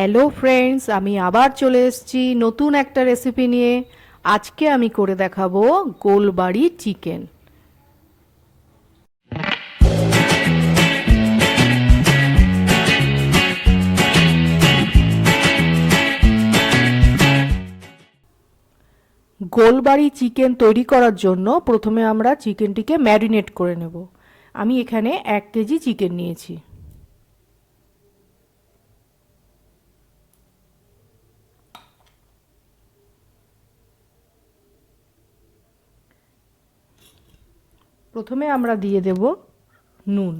Hello friends, আমি আবার চলে এসেছি নতুন একটা রেসিপি নিয়ে। আজকে আমি করে দেখাবো গোলবাড়ি চিকেন। গোলবাড়ি চিকেন তৈরি করার জন্য প্রথমে আমরা চিকেনটিকে ম্যারিনেট করে নেব। আমি এখানে 1 কেজি চিকেন নিয়েছি। প্রথমে আমরা দিয়ে দেব নুন,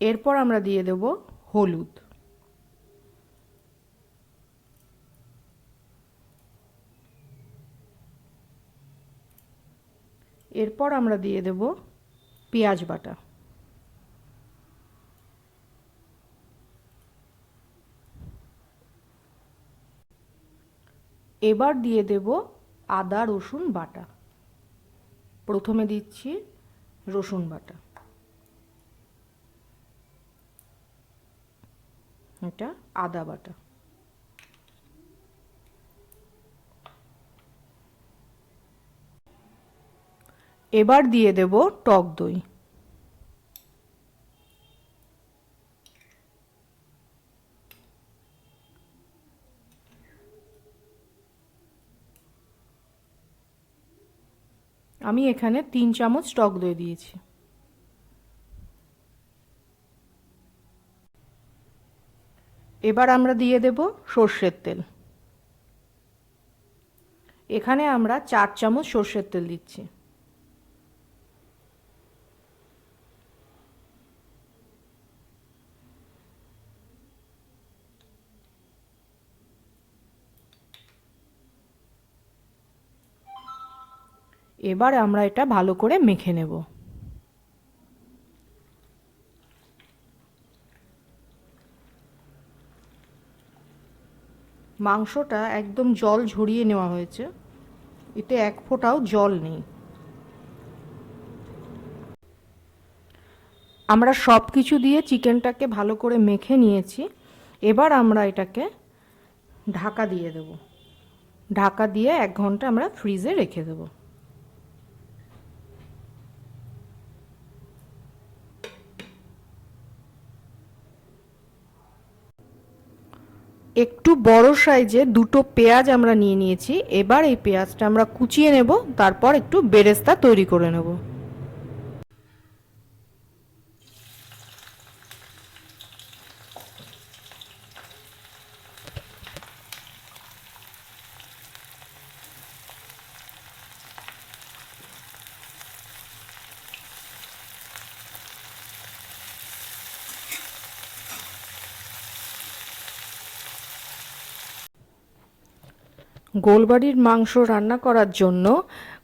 এরপর আমরা দিয়ে দেব হলুদ, এরপর আমরা দিয়ে দেব পেঁয়াজ বাটা, এবার দিয়ে দেব আদা রসুন বাটা। প্রথমে দিচ্ছি রসুন বাটা, এটা আদা বাটা, এবার দিয়ে দেব টক দই, আমি এখানে 3 চামচ টক দই দিয়েছি। এবার আমরা দিয়ে দেব সর্ষের তেল। এখানে আমরা 4 চামচ সর্ষের তেল দিচ্ছি। এবার আমরা এটা ভালো করে মেখে নেব। মাংসটা একদম জল ঝরিয়ে নেওয়া হয়েছে, এতে এক ফোঁটাও জল নেই। আমরা সব কিছু দিয়ে চিকেনটাকে ভালো করে মেখে নিয়েছি। এবার আমরা এটাকে ঢাকা দিয়ে দেব। ঢাকা দিয়ে 1 ঘন্টা আমরা ফ্রিজে রেখে দেব। একটু বড় সাইজে 2টো পেঁয়াজ আমরা নিয়ে নিয়েছি। এবার এই পেঁয়াজটা আমরা কুচিয়ে নেব, তারপর একটু বেরেস্তা তৈরি করে নেব। গোলবাড়ির মাংস রান্না করার জন্য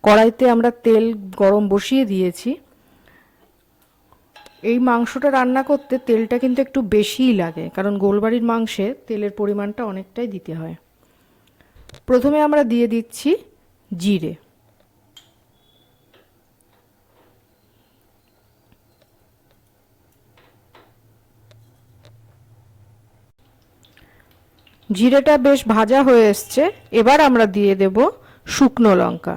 কড়াইতে আমরা তেল গরম বসিয়ে দিয়েছি। এই মাংসটা রান্না করতে তেলটা কিন্তু একটু বেশিই লাগে, কারণ গোলবাড়ির মাংসে তেলের পরিমাণটা অনেকটাই দিতে হয়। প্রথমে আমরা দিয়ে দিচ্ছি জিরে, জিরেটা বেশ ভাজা হয়ে এসছে। এবার আমরা দিয়ে দেব শুকনো লঙ্কা।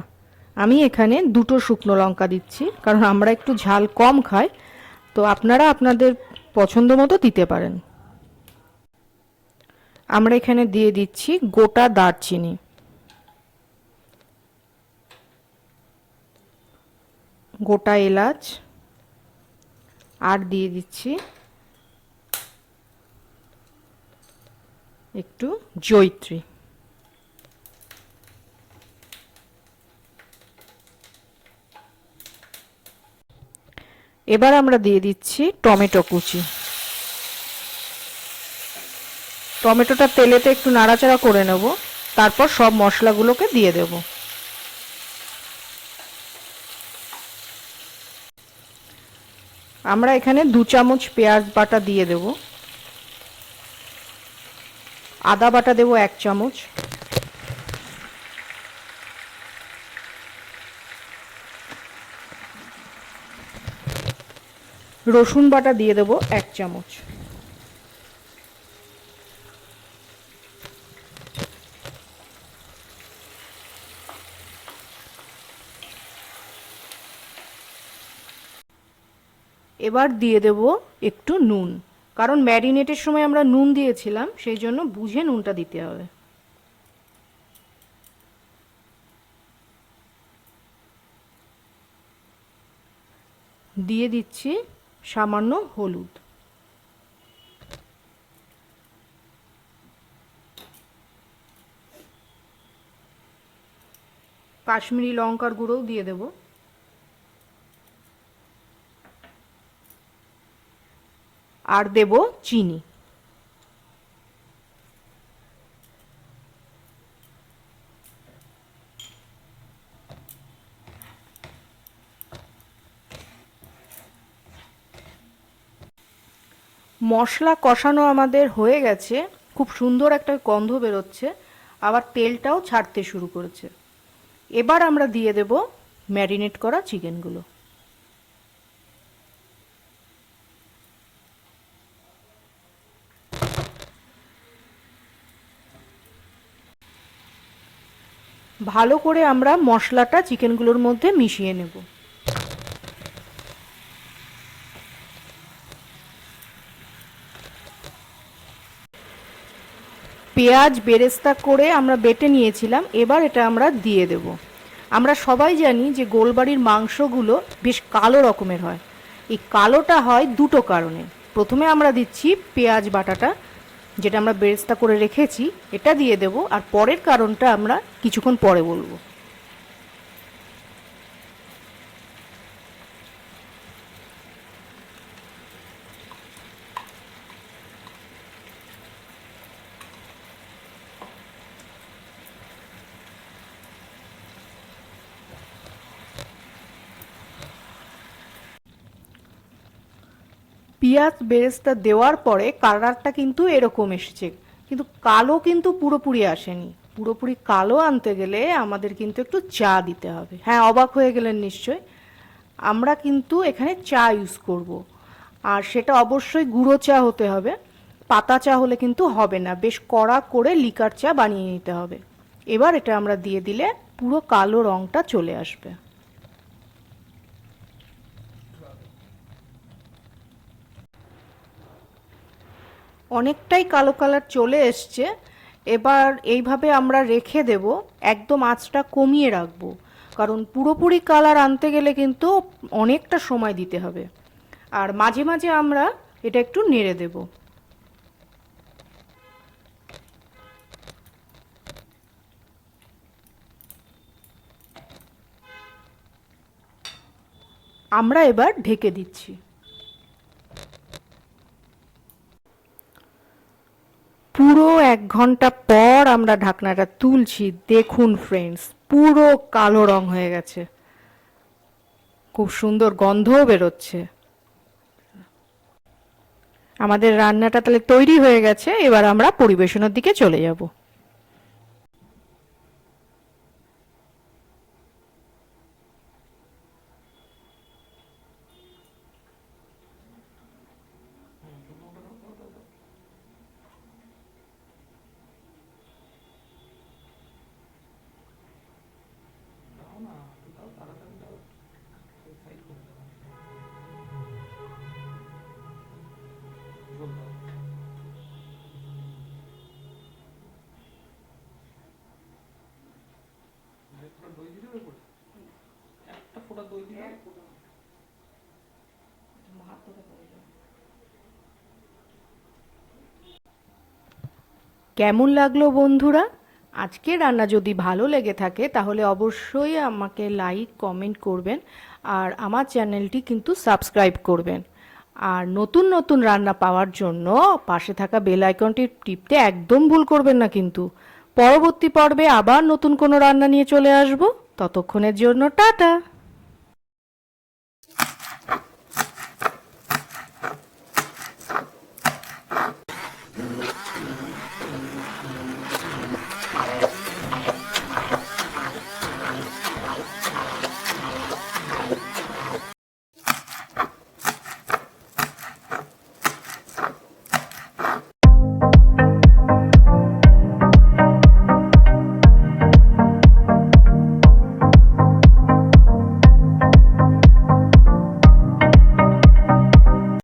আমি এখানে 2টো শুকনো লঙ্কা দিচ্ছি, কারণ আমরা একটু ঝাল কম খাই, তো আপনারা আপনাদের পছন্দ মতো দিতে পারেন। আমরা এখানে দিয়ে দিচ্ছি গোটা দারচিনি, গোটা এলাচ, আর দিয়ে দিচ্ছি একটু জয়িত্রী। এবার আমরা দিয়ে দিচ্ছি টমেটো কুচি। টমেটোটা তেলেতে একটু নাড়াচাড়া করে নেব, তারপর সব মশলাগুলোকে দিয়ে দেব। আমরা এখানে 2 চামচ পেঁয়াজ বাটা দিয়ে দেব, আদা বাটা দেব 1 চামচ, রসুন বাটা দিয়ে দেবো 1 চামচ। এবার দিয়ে দেব একটু নুন, কারণ ম্যারিনেটের সময় আমরা নুন দিয়েছিলাম, সেই জন্য বুঝে নুনটা দিতে হবে। দিয়ে দিচ্ছি সামান্য হলুদ। কাশ্মীরি লঙ্কার গুঁড়োও দিয়ে দেব। আর দেব চিনি। মশলা কষানো আমাদের হয়ে গেছে, খুব সুন্দর একটা গন্ধ বেরোচ্ছে, আবার তেলটাও ছাড়তে শুরু করেছে। এবার আমরা দিয়ে দেব ম্যারিনেট করা চিকেনগুলো। ভালো করে আমরা মশলাটা চিকেনগুলোর মধ্যে মিশিয়ে নেব। পেঁয়াজ বেরেস্তা করে আমরা বেটে নিয়েছিলাম, এবার এটা আমরা দিয়ে দেব। আমরা সবাই জানি যে গোলবাড়ির মাংসগুলো বেশ কালো রকমের হয়। এই কালোটা হয় দুটো কারণে। প্রথমে আমরা দিচ্ছি পেঁয়াজ বাটাটা, যেটা আমরা বেরেস্তা করে রেখেছি, এটা দিয়ে দেব। আর পরের কারণটা আমরা কিছুক্ষণ পরে বলবো। পেঁয়াজ বেরেস্তা দেওয়ার পরে কালারটা কিন্তু এরকম এসেছে, কিন্তু কালো কিন্তু পুরোপুরি আসেনি। পুরোপুরি কালো আনতে গেলে আমাদের কিন্তু একটু চা দিতে হবে। হ্যাঁ, অবাক হয়ে গেলেন নিশ্চয়, আমরা কিন্তু এখানে চা ইউজ করব। আর সেটা অবশ্যই গুঁড়ো চা হতে হবে, পাতা চা হলে কিন্তু হবে না। বেশ কড়া করে লিকার চা বানিয়ে নিতে হবে। এবার এটা আমরা দিয়ে দিলে পুরো কালো রঙটা চলে আসবে। অনেকটাই কালো কালার চলে এসছে। এবার এইভাবে আমরা রেখে দেব, একদম আঁচটা কমিয়ে রাখবো, কারণ পুরোপুরি কালার আনতে গেলে কিন্তু অনেকটা সময় দিতে হবে। আর মাঝে মাঝে আমরা এটা একটু নেড়ে দেব। আমরা এবার ঢেকে দিচ্ছি। পুরো 1 ঘন্টা পর আমরা ঢাকনাটা তুলছি। দেখুন ফ্রেন্ডস, পুরো কালো রং হয়ে গেছে, খুব সুন্দর গন্ধও বেরোচ্ছে। আমাদের রান্নাটা তাহলে তৈরি হয়ে গেছে। এবার আমরা পরিবেশনের দিকে চলে যাব। কেমন লাগলো বন্ধুরা? আজকের রান্না যদি ভালো লেগে থাকে তাহলে অবশ্যই আমাকে লাইক কমেন্ট করবেন, আর আমার চ্যানেলটি কিন্তু সাবস্ক্রাইব করবেন। আর নতুন নতুন রান্না পাওয়ার জন্য পাশে থাকা বেল আইকনটি টিপতে একদম ভুল করবেন না কিন্তু। পরবর্তী পর্বে আবার নতুন কোনো রান্না নিয়ে চলে আসব। ততক্ষণের জন্য টাটা।